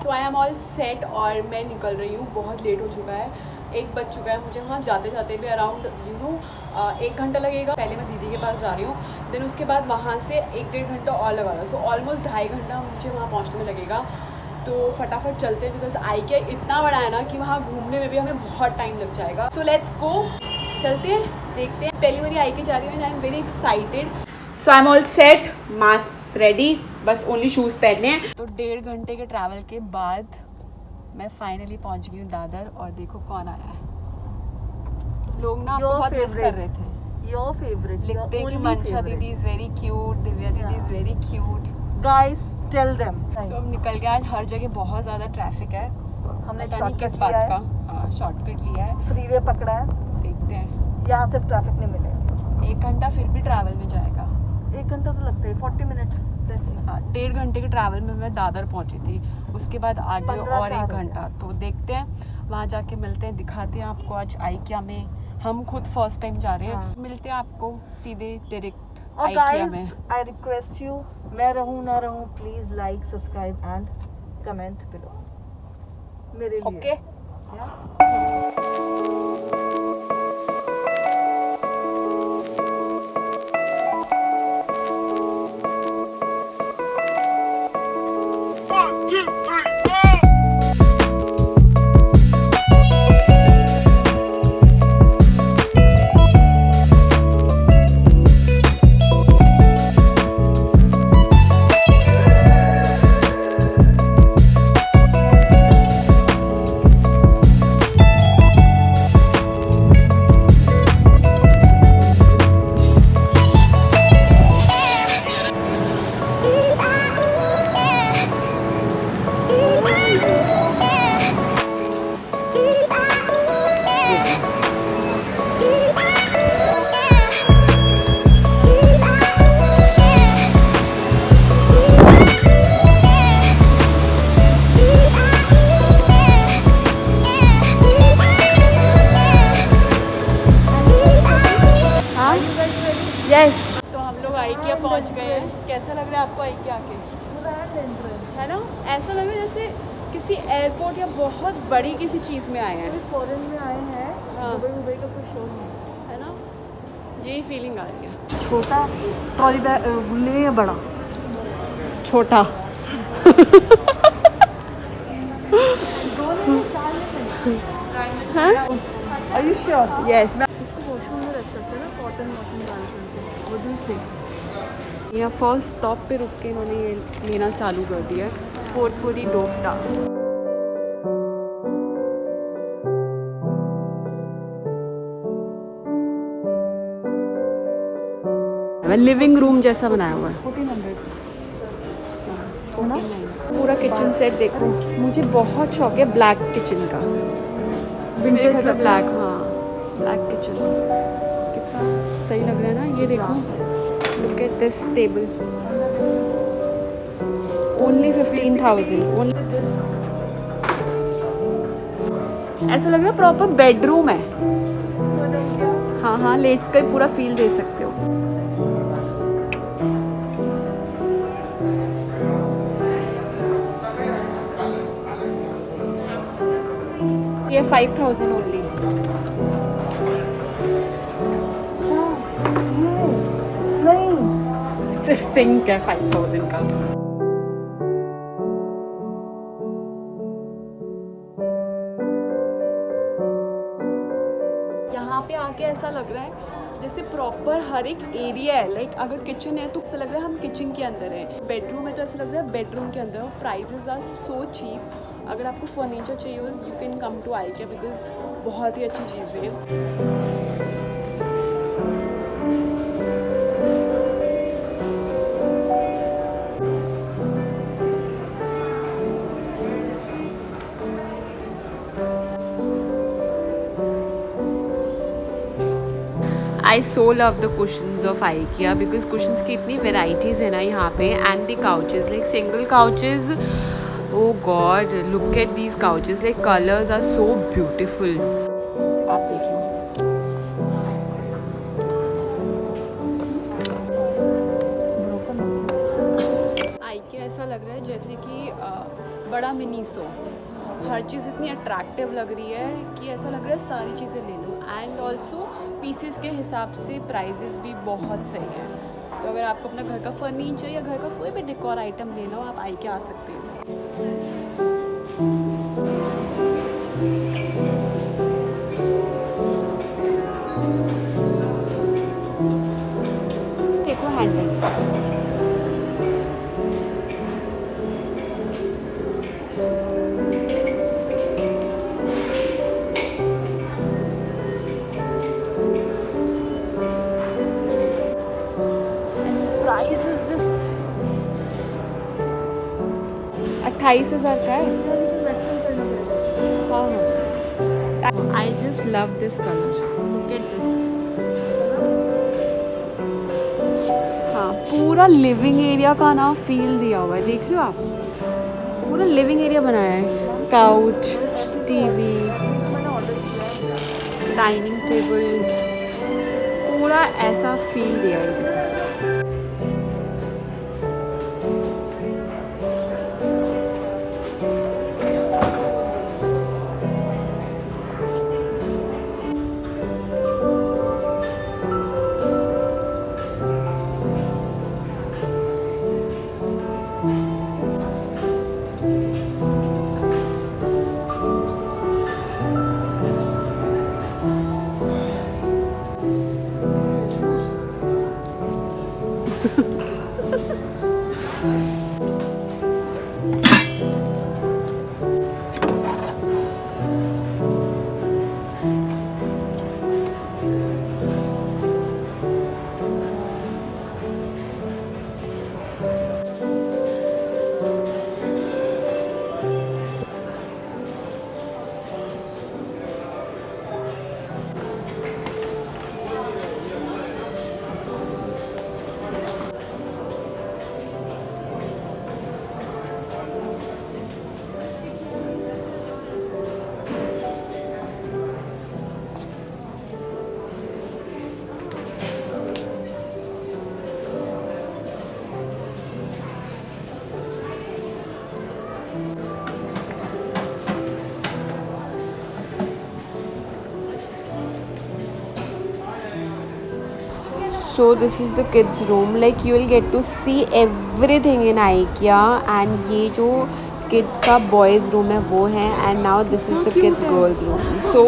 So I am all set और मैं निकल रही हूँ। बहुत लेट हो चुका है, 1 बज चुका है। मुझे वहाँ जाते जाते भी अराउंड 1 घंटा लगेगा। पहले मैं दीदी के पास जा रही हूँ, देन उसके बाद वहाँ से 1-1.5 घंटा और लगा। सो ऑलमोस्ट 2.5 घंटा मुझे वहाँ पहुँचने में लगेगा। तो फटाफट चलते हैं बिकॉज IKEA इतना बड़ा है ना कि वहाँ घूमने में भी हमें बहुत टाइम लग जाएगा। सो लेट्स गो, चलते हैं, देखते हैं। पहली बारी IKEA जा रही हूँ and I am very excited. So I am all set, mask ready, बस ओनली शूज़ पहनने हैं। तो 1.5 घंटे के ट्रैवल के बाद मैं फाइनली पहुंच गई हूँ दादर। और देखो कौन आया है। लोग ना बहुत मिस कर रहे थे। योर फेवरेट लिखते हैं कि मंशा दीदी इज वेरी क्यूट, दिव्या दीदी is very cute. Guys tell them. तो हम निकल गए। आज हर जगह बहुत ज़्यादा ट्रैफिक है। हमने पता नहीं किस बात का। हाँ, शॉर्टकट लिया है, फ्रीवे पकड़ा है। देखते हैं। यहाँ से ट्रैफिक नहीं मिलेगा। 1 घंटा फिर भी ट्रैवल में जाएगा। 1 घंटा तो लगता है, 40 मिनट्स। हाँ, 1.5 घंटे के ट्रैवल में मैं दादर पहुंची थी। उसके बाद आगे और 1 घंटा। तो देखते हैं, वहाँ जाके मिलते हैं, दिखाते हैं आपको। आज IKEA में हम खुद फर्स्ट टाइम जा रहे हैं। हाँ। मिलते हैं आपको सीधे डायरेक्ट और IKEA गाइस में। आई रिक्वेस्ट यू, मैं रहूं ना रहूं, please like, subscribe and comment below मेरे लिए। ओके। यस। तो हम लोग IKEA पहुंच गए हैं। कैसा लग रहा है आपको IKEA आके? है ना, ऐसा लग रहा है जैसे किसी एयरपोर्ट या बहुत बड़ी किसी चीज़ में आए हैं। फॉरेन में आए हैं। हाँ। दुबई का कोई शो नहीं है ना, यही फीलिंग आ रही है। छोटा ट्रॉली बैग ले या बड़ा? छोटा। Are you sure? यस। इसको वॉशरूम में रख सकते हैं ना, कॉटन डाल कर। वुडन से। यहाँ फर्स्ट स्टॉप पे रुक के इन्होंने ये लेना चालू कर दिया है। फोर्टपुरी डोफ्टा। लिविंग रूम जैसा बनाया हुआ है। 1400 पूरा किचन सेट देखो। मुझे बहुत शौक है ब्लैक किचन का। मेरे घर में ब्लैक, हाँ, ब्लैक किचन कितना सही लग रहा है ना। ये देखो, look at this table, only 15,000। ऐसा लग रहा है प्रॉपर बेडरूम है। हाँ हाँ, लेट्स का पूरा फील दे सकते हो। ये 5,000 ओनली। नहीं, सिर्फ सिंक है 5,000 का। यहाँ पे आके ऐसा लग रहा है जैसे प्रॉपर हर एक एरिया है। लाइक अगर किचन है तो ऐसा लग रहा है हम किचन के अंदर हैं। बेडरूम है तो ऐसा लग रहा है बेडरूम के अंदर। और प्राइजेज आर सो चीप। अगर आपको फर्नीचर चाहिए हो, you can come to IKEA because बहुत ही अच्छी चीज़ें हैं। I so love the cushions of IKEA because cushions की इतनी varieties है ना यहाँ पे। and the couches, like single couches, oh god, look at these couches, like colors are so beautiful. आप देखिए, IKEA ऐसा लग रहा है जैसे कि बड़ा मिनीसो, हर चीज़ इतनी अट्रैक्टिव लग रही है कि ऐसा लग रहा है सारी चीज़ें ले लो। एंड ऑल्सो पीसेस के हिसाब से प्राइजेस भी बहुत सही है। तो अगर आपको अपना घर का फर्नीचर या घर का कोई भी डेकोर आइटम लेना हो, आप आई के आ सकते हो। देखो हैंडल, प्राइस इज दिस 28,000 का है। हाँ हाँ, I just love this colour, look at this. हाँ, पूरा लिविंग एरिया का ना फील दिया हुआ है, देख रहे हो आप, पूरा लिविंग एरिया बनाया है। काउच, टीवी, डाइनिंग टेबल, पूरा ऐसा फील दिया है। So this is the kids room, like you will get to see everything in IKEA. And ये जो kids का boys room है वो है, and now this is the kids girls room. So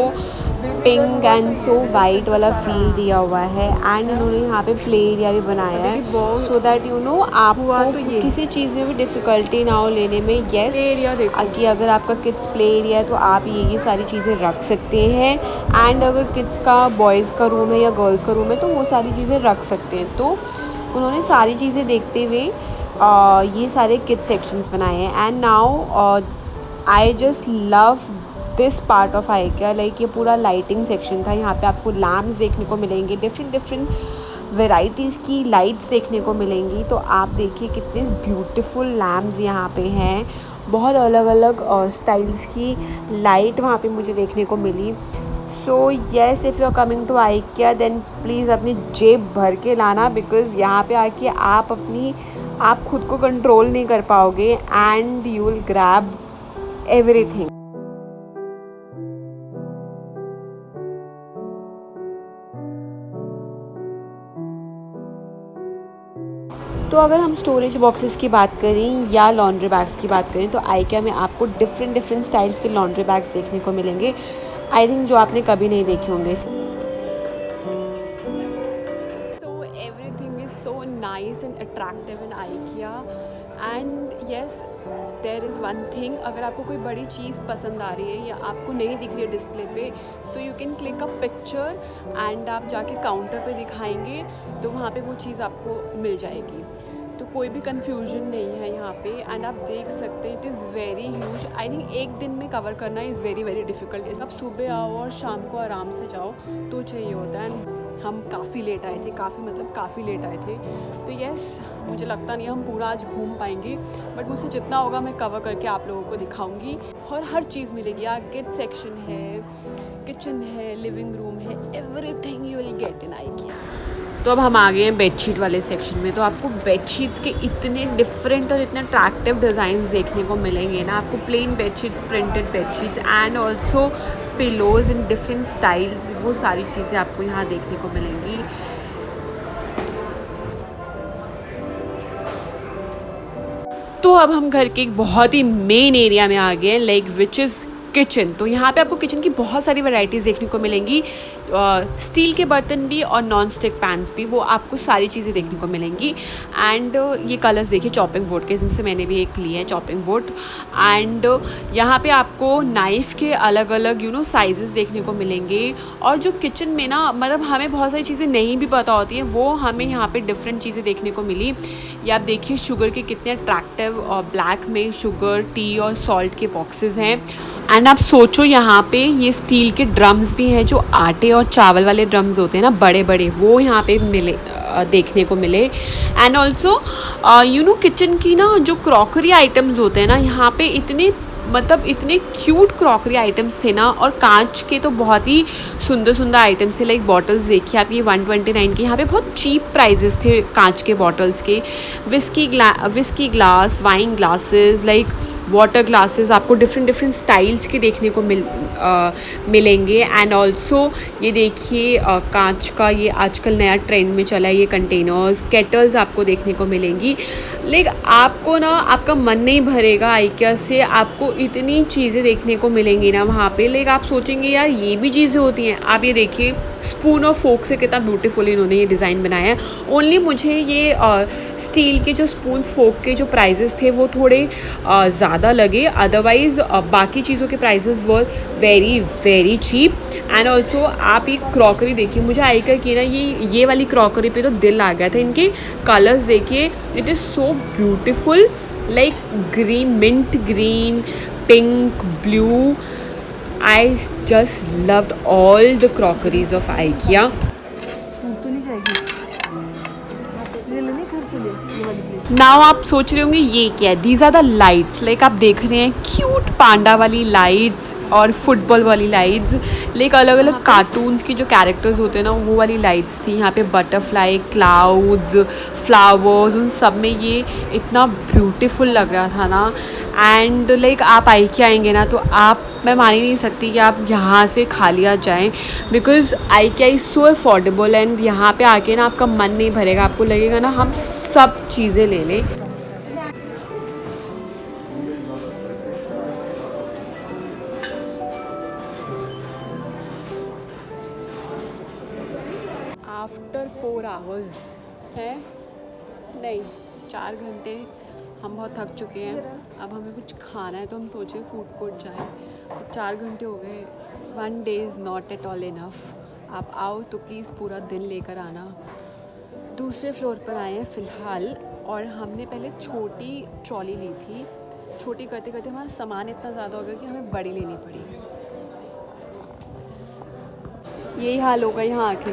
pink and so white वाला feel दिया हुआ है। एंड इन्होंने यहाँ पे प्ले एरिया भी बनाया है, सो दैट यू नो आपको किसी चीज़ में भी डिफ़िकल्टी ना हो लेने में। येस, कि अगर आपका किड्स प्ले एरिया है तो आप ये सारी चीज़ें रख सकते हैं। एंड अगर किड्स का बॉयज़ का रूम है या गर्ल्स का रूम है तो वो सारी चीज़ें रख सकते हैं। तो उन्होंने सारी चीज़ें देखते हुए ये सारे किड्स सेक्शंस बनाए हैं। And now I just love this part of IKEA, like ये पूरा लाइटिंग सेक्शन था। यहाँ पे आपको लैम्प्स देखने को मिलेंगे, डिफरेंट वेराइटीज़ की लाइट्स देखने को मिलेंगी। तो आप देखिए कितने ब्यूटीफुल लैम्प्स यहाँ पे हैं, बहुत अलग अलग स्टाइल्स की लाइट वहाँ पे मुझे देखने को मिली। So yes, if you are coming to IKEA then please अपनी जेब भर के लाना, बिकॉज़ यहाँ पे आके आप खुद को कंट्रोल नहीं कर पाओगे and you will grab everything. तो अगर हम स्टोरेज बॉक्सेस की बात करें या लॉन्ड्री बैग्स की बात करें तो IKEA में आपको डिफरेंट स्टाइल्स के लॉन्ड्री बैग्स देखने को मिलेंगे, आई थिंक जो आपने कभी नहीं देखे होंगे। So everything is so nice and attractive in IKEA। And yes, there is one thing, अगर आपको कोई बड़ी चीज़ पसंद आ रही है या आपको नहीं दिख रही है डिस्प्ले पे, so you can click a picture and आप जाके काउंटर पे दिखाएंगे तो वहाँ पे वो चीज़ आपको मिल जाएगी। तो कोई भी कंफ्यूजन नहीं है यहाँ पे। एंड आप देख सकते हैं it is very huge. I think एक दिन में कवर करना इज़ वेरी डिफ़िकल्ट। आप सुबह आओ और शाम को आराम से जाओ तो चाहिए होता है। हम काफ़ी लेट आए थे, काफ़ी लेट आए थे। तो यस, मुझे लगता नहीं हम पूरा आज घूम पाएंगे, बट मुझसे जितना होगा मैं कवर करके आप लोगों को दिखाऊंगी। और हर चीज़ मिलेगी, यहाँ किड्स सेक्शन है, किचन है, लिविंग रूम है, everything you will get in IKEA। तो अब हम आ गए हैं बेडशीट वाले सेक्शन में। तो आपको बेडशीट्स के इतने डिफरेंट और इतने अट्रैक्टिव डिज़ाइंस देखने को मिलेंगे ना। आपको plain bedsheets, printed bedsheets and also pillows in different styles, वो सारी चीज़ें आपको यहाँ देखने को मिलेंगी। तो अब हम घर के एक बहुत ही मेन एरिया में आ गए हैं, लाइक विच इज़ किचन। तो यहाँ पे आपको किचन की बहुत सारी वैरायटीज़ देखने को मिलेंगी। स्टील के बर्तन भी और नॉन स्टिक पैन्स भी, वो आपको सारी चीज़ें देखने को मिलेंगी। एंड ये कलर्स देखिए चॉपिंग बोर्ड के, जिनसे मैंने भी एक लिए हैं चॉपिंग बोर्ड। एंड यहाँ पे आपको नाइफ़ के अलग अलग साइजेस देखने को मिलेंगे। और जो किचन में ना, मतलब हमें बहुत सारी चीज़ें नहीं भी पता होती हैं, वो हमें यहाँ पे डिफरेंट चीज़ें देखने को मिली। ये आप देखिए शुगर के कितने अट्रैक्टिव और ब्लैक में शुगर, टी और सॉल्ट के बॉक्सेस हैं। एंड आप सोचो यहाँ पे ये स्टील के ड्रम्स भी हैं, जो आटे और चावल वाले ड्रम्स होते हैं ना, बड़े बड़े, वो यहाँ पे मिले, देखने को मिले। एंड ऑल्सो किचन की ना जो क्रॉकरी आइटम्स होते हैं ना, यहाँ पे इतने इतने क्यूट क्रॉकरी आइटम्स थे ना। और कांच के तो बहुत ही सुंदर सुंदर आइटम्स थे। लाइक बॉटल्स देखिए आप, ये 129 के यहाँ पे बहुत चीप प्राइजेस थे कांच के बॉटल्स के। Whisky glass, wine glasses, like water glasses आपको डिफरेंट स्टाइल्स के देखने को मिलेंगे। एंड ऑल्सो ये देखिए कांच का, ये आजकल नया ट्रेंड में चला है, ये कंटेनर्स, केटल्स आपको देखने को मिलेंगी। लेकिन आपको ना, आपका मन नहीं भरेगा आइकिया से, आपको इतनी चीज़ें देखने को मिलेंगी ना वहाँ पे। लेकिन आप सोचेंगे यार ये भी चीज़ें होती हैं। आप ये देखिए स्पून और फोक से कितना ब्यूटीफुल इन्होंने ये डिज़ाइन बनाया है। ओनली मुझे ये स्टील के जो स्पून्स फोक के जो प्राइजेस थे वो थोड़े ज़्यादा लगे, अदरवाइज़ बाकी चीज़ों के prices were very very cheap. And also आप ये क्रॉकरी देखिए, मुझे आइकर की ना ये वाली क्रॉकरी पे तो दिल आ गया था। इनके कलर्स देखिए, it is so beautiful, like green, mint green, pink, blue. I just loved all the crockeries of IKEA. तो नहीं जाएगी, ले लेने घर के लिए ये वाली प्लेट। नाउ आप सोच रहे होंगे ये क्या है। These are the lights, like आप देख रहे हैं क्यूट पांडा वाली लाइट्स और फुटबॉल वाली लाइट्स। लाइक अलग अलग कार्टून्स की जो कैरेक्टर्स होते हैं ना, वो वाली लाइट्स थी। यहाँ पे बटरफ्लाई, क्लाउड्स, फ्लावर्स, उन सब में ये इतना ब्यूटीफुल लग रहा था ना। एंड लाइक आप IKEA आएंगे ना, तो मैं मान ही नहीं सकती कि आप यहाँ से खाली आ जाएँ, because IKEA is so affordable. And यहाँ पे आके ना आपका मन नहीं भरेगा, आपको लगेगा ना हम सब चीज़ें ले लें। आफ्टर 4 आवर्स है नहीं, 4 घंटे हम बहुत थक चुके हैं। अब हमें कुछ खाना है, तो हम सोचे फूड कोर्ट जाएं। तो 4 घंटे हो गए। 1 day is not at all enough. आप आओ तो प्लीज़ पूरा दिन लेकर आना। दूसरे फ्लोर पर आए हैं फ़िलहाल, और हमने पहले छोटी ट्रॉली ली थी। छोटी करते करते हमारा सामान इतना ज़्यादा हो गया कि हमें बड़ी लेनी पड़ी। यही हाल होगा यहाँ आके।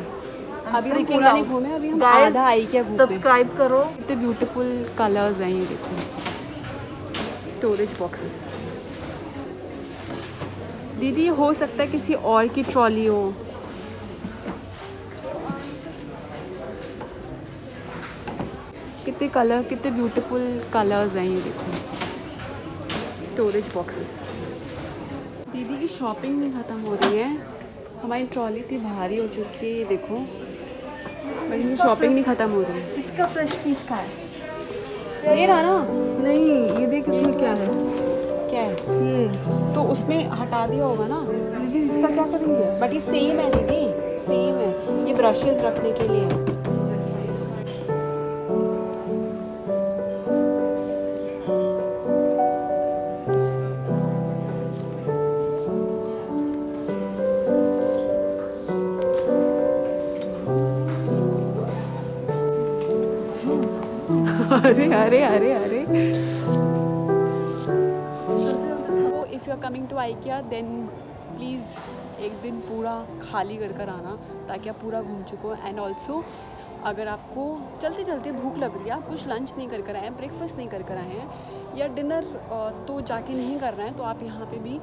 अभी हम पूरा नहीं घूमे, अभी हम आधा IKEA घूमे। सब्सक्राइब करो। कितने ब्यूटीफुल कलर्स हैं, ये देखो, स्टोरेज बॉक्सेस। दीदी हो सकता है किसी और की ट्रॉली हो। कितने कलर, कितने ब्यूटीफुल कलर्स हैं, ये देखो, स्टोरेज बॉक्सेस। दीदी की शॉपिंग नहीं ख़त्म हो रही है। हमारी ट्रॉली इतनी भारी हो चुकी है, ये देखो, पर इनकी शॉपिंग नहीं ख़त्म हो रही है। इसका फ्रेश पीस का है ये रहा ना? नहीं, ये देख इसमें क्या है। क्या है ये तो उसमें हटा दिया होगा ना। लेकिन इसका क्या करेंगे? बट ये सेम है दीदी, सेम है। ये ब्रशेस रखने के लिए है। अरे अरे अरे अरे। If you are coming to IKEA then please एक दिन पूरा खाली कर आना, ताकि आप पूरा घूम चुको। एंड ऑल्सो अगर आपको चलते चलते भूख लग रही है, आप कुछ लंच नहीं कर आए हैं, ब्रेकफास्ट नहीं कर आए हैं, या डिनर तो जाके नहीं कर रहे हैं, तो आप यहाँ पे भी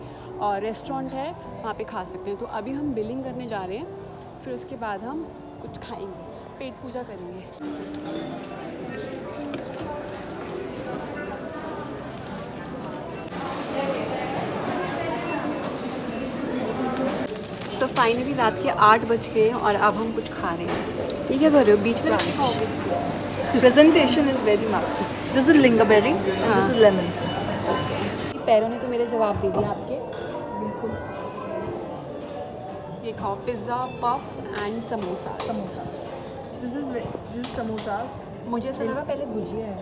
रेस्टोरेंट है, वहाँ पे खा सकते हैं। तो अभी हम बिलिंग करने जा रहे हैं, फिर उसके बाद हम कुछ खाएंगे। पेट पूजा करेंगे। तो फाइनली रात के 8 बज गए और अब हम कुछ खा रहे हैं। ये क्या कर रहे हो बीच में रखे खाओगे? Presentation is very master. This is lingaberry and this is lemon. पैरों ने तो मेरे जवाब दे दिया आपके। बिल्कुल। ये खाओ pizza puff and samosa. Samosas. This is samosas. मुझे ऐसा लगा पहले भुजिया है।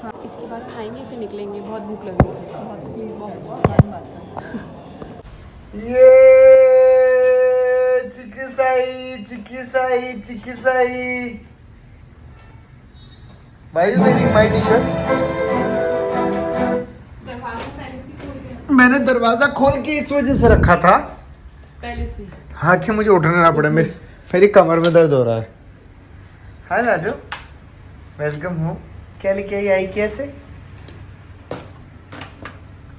हाँ। इसके बाद खाएंगे फिर निकलेंगे, बहुत भूख लग रही है। बहुत। ये चिकी साई भाई मेरी माई टी शर्ट मैंने दरवाजा खोल के इस वजह से रखा था पहले से। हाँ कि मुझे उठना ना पड़े, मेरी कमर में दर्द हो रहा है। हाय नाजो, वेलकम होम। क्या लेके आई कैसे?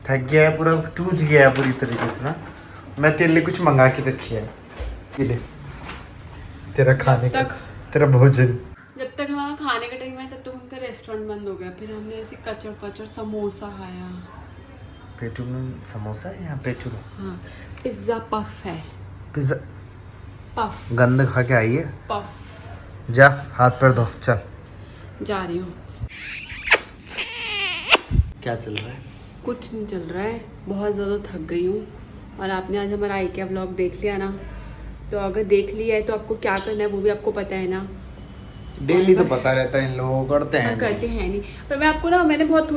थक गया है पूरा, टूट गया है पूरी तरीके से ना। मैं तेरे लिए कुछ मंगा के रखी है, ये ले तेरा खाने का, तेरा भोजन। जब तक हमारा खाने का टाइम है तब तक उनका रेस्टोरेंट बंद हो गया। फिर हमने ऐसे कचर पचर समोसा खाया। पेटू में समोसा है यहाँ पेटू में? हाँ पिज्ज़ा पफ है। पिज्जा पफ गंद खा के आई है। पफ जा हाथ पैर धो, चल। जा रही हूँ। क्या चल रहा है? कुछ नहीं चल रहा है, बहुत ज़्यादा थक गई हूँ। और आपने आज हमारा IKEA व्लॉग देख लिया ना, तो अगर देख लिया है तो आपको क्या करना है वो भी आपको पता है ना। डेली तो पता रहता है इन लोगों को, करते हैं करते हैं नहीं। पर मैं आपको ना, मैंने बहुत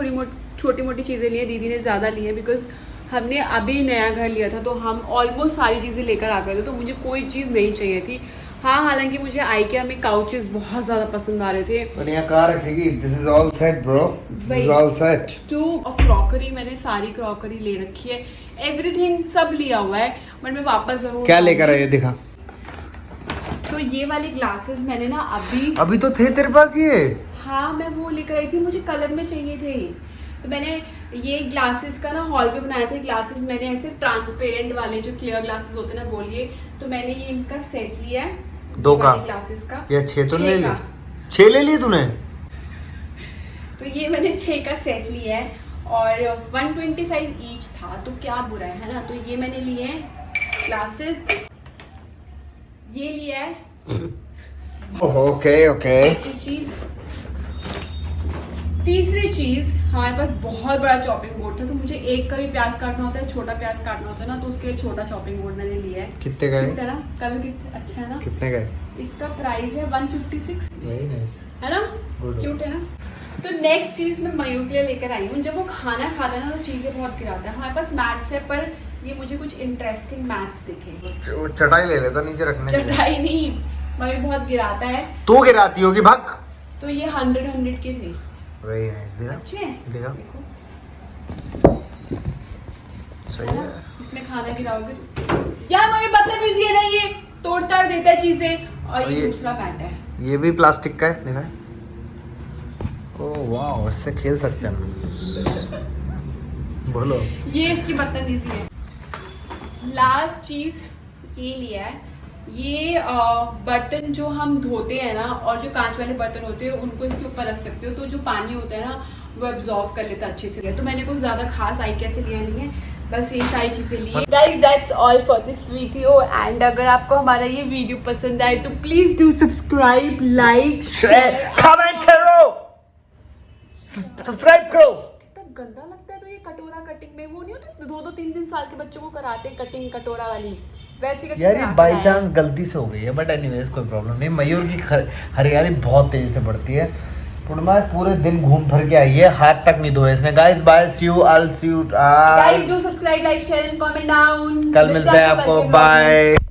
छोटी मोटी चीज़ें ली हैं, दीदी ने ज़्यादा ली हैं बिकॉज हमने अभी नया घर लिया था तो हम ऑलमोस्ट सारी चीज़ें लेकर आ गए थे, तो मुझे कोई चीज़ नहीं चाहिए थी। हाँ हालांकि मुझे IKEA में काउचेस बहुत ज़्यादा पसंद आ रहे थे। पर यहाँ कहाँ रखेगी? This is all set bro, this is all set. तो और क्रॉकरी, मैंने सारी क्रॉकरी ले रखी है, एवरीथिंग सब लिया हुआ है। बट मैं वापस जरूर क्या लेकर आई है दिखा। तो ये वाले ग्लासेस मैंने ना अभी तो थे तेरे पास ये। हाँ मैं वो लेकर आई थी, मुझे कलर में चाहिए थे। तो मैंने ये ग्लासेस का ना हॉल पे बनाया था। ग्लासेस मैंने ऐसे ट्रांसपेरेंट वाले जो क्लियर ग्लासेस होते हैं ना वो लिए। तो मैंने ये इनका सेट लिया है 2 का ग्लासेस का। या 6 तो ले लिए? 6 ले लिए तूने? तो ये मैंने 6 का सेट लिया है और 125 ईच था, तो क्या बुरा है ना। तो ये मैंने लिए हैं ग्लासेस, ये लिया है। ओके तीसरी चीज, हमारे पास बहुत बड़ा चॉपिंग बोर्ड था, तो मुझे एक का भी प्याज काटना होता है, छोटा प्याज काटना होता है ना, तो उसके लिए छोटा चॉपिंग बोर्ड मैंने लिया है। कितने का क्यूट है? है ना, कलर कितना अच्छा है ना। कितने का है? इसका प्राइस है 156, वेरी नाइस है ना, क्यूट है ना। तो नेक्स्ट चीज मैं मयूर के लिए लेकर आई हूँ। जब वो खाना खाता है ना तो चीजें बहुत गिराता है। हमारे पास मैट्स है, पर ये मुझे कुछ इंटरेस्टिंग मैट्स दिखे। चटाई ले लेता नीचे रखने के लिए। चटाई नहीं, मयूर बहुत गिराता है। तू गिराती होगी भग। तो ये 100 के थे। वेरी नाइस, देखा अच्छे हैं? देखा, देखो सही है। इसमें खाना गिराओगे तो यार मयूर बदतमीजी है ना, ये तोड़ ताड़ देता है चीजें। और ये दूसरा पैंट है, ये भी प्लास्टिक का है, देखा है? ओह वाह, इससे खेल सकते हैं हम। बोलो। ये इसकी बदतमीजी है। लास्ट चीज ये लिया है, ये बर्तन जो हम धोते हैं ना, और जो कांच वाले बर्तन होते हैं उनको इसके ऊपर रख सकते हो, तो जो पानी होता है ना वो एब्जॉर्व कर लेता है अच्छे से। तो मैंने कुछ ज़्यादा खास IKEA से लिया नहीं है, बस ये सारी चीज़ें ली। Guys that's all for this video. And अगर आपको हमारा ये वीडियो पसंद आए तो please do subscribe, like, share, comment करो, सब्सक्राइब करो। कितना गंदा लगता है। तो ये कटोरा कटिंग में वो नहीं होती 2-2, 3-3 साल के बच्चों को कराते कटिंग कटोरा वाली, वैसी कटिंग यार ये बाय चांस गलती से हो गई है, बट एनीवेज कोई प्रॉब्लम नहीं। मयूर की हरियाली बहुत तेजी से बढ़ती है। पूर्णिमा पूरे दिन घूम फिर के आई है, हाथ तक नहीं धोए इसने। Guys bye, see you, I see you. Guys do subscribe, like, share and comment down. कल मिलते हैं आपको, बाय।